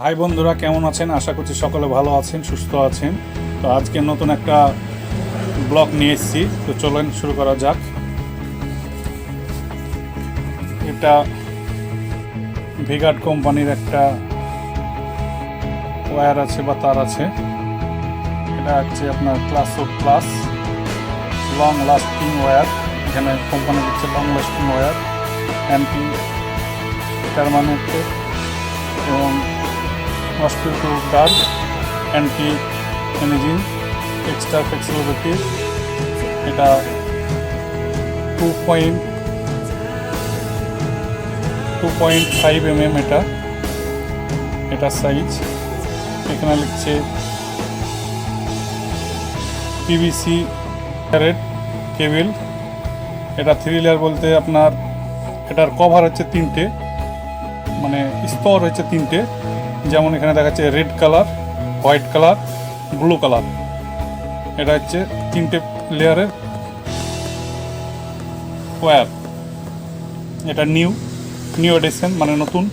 High বন্ধুরা, কেমন আছেন? আশা করছি সকলে ভালো আছেন, সুস্থ আছেন। তো আজকে নতুন একটা ব্লগ নিয়ে এসেছি। তো চলেন শুরু করা যাক। এটা ভিগার্ড কোম্পানির একটা ওয়্যার আছে বা তার আছে। এটা হচ্ছে আপনার class of plus long lasting wear. এখানে কোম্পানি দিচ্ছে long lasting wear, anti permanent এবং মসকিটো গার্ড, অ্যান্টি এনিজিং, এক্সট্রা ফ্লেক্সিবিলিটি। এটা 2.5 mm এটা সাইজ। এখানে লিখছে পিভিসি রেড কেবল। এটা 3 লেয়ার বলতে আপনার এটার কভার হচ্ছে 3টে, মানে স্তর হচ্ছে 3টে। যেমন এখানে দেখাচ্ছে red colour, white colour, blue colour. এটা হচ্ছে 3টে লেয়ারের ওয়্যার। এটা নিউ এডিশন, মানে নতুন।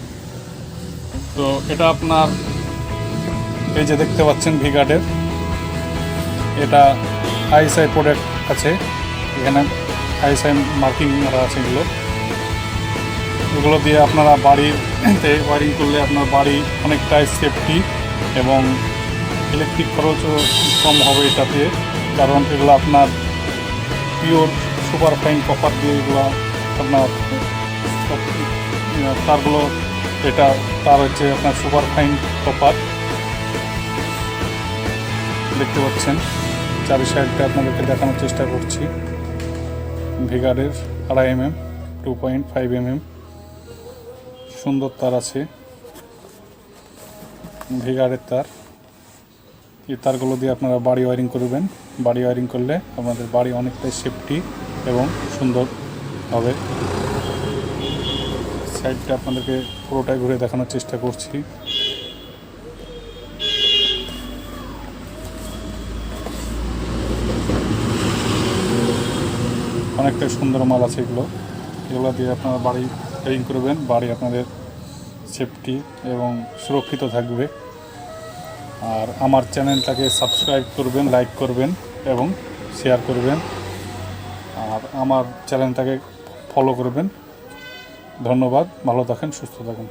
তো এটা আপনার এই যে দেখতে পাচ্ছেন ভিগার্ডের, এটা আইএসআই প্রোডাক্ট আছে। এখানে আইএসআই মার্কিং করা আছে। এগুলো দিয়ে আপনারা বাড়িতে ওয়ারিং করলে আপনার বাড়ি অনেকটাই সেফটি এবং ইলেকট্রিক খরচও কম হবে এটাতে। কারণ এগুলো আপনার পিওর সুপার ফাইন কপার দিয়ে এগুলো আপনার তারগুলো, এটা তার হচ্ছে আপনার সুপার ফাইন কপার। দেখতে পাচ্ছেন চারি সাইডটা আপনাদেরকে দেখানোর চেষ্টা করছি। ভিগার্ডের 2.5 mm, 2.5 mm সুন্দর তার আছে। ভিগার্ডের তার, এই তারগুলো দিয়ে আপনারা বাড়ি ওয়ারিং করবেন। বাড়ি ওয়ারিং করলে আপনাদের বাড়ি অনেকটাই সেফটি এবং সুন্দর হবে। সাইডটা আপনাদেরকে পুরোটাই ঘুরে দেখানোর চেষ্টা করছি। অনেকটাই সুন্দর মাল আছে এগুলো দিয়ে আপনারা বাড়ি ওয়ারিং করবেন। বাড়ি আপনাদের সেফটি এবং সুরক্ষিত থাকবে। আর আমার চ্যানেলটাকে সাবস্ক্রাইব করবেন, লাইক করবেন এবং শেয়ার করবেন। আর আমার চ্যানেলটাকে ফলো করবেন। ধন্যবাদ। ভালো থাকেন, সুস্থ থাকেন।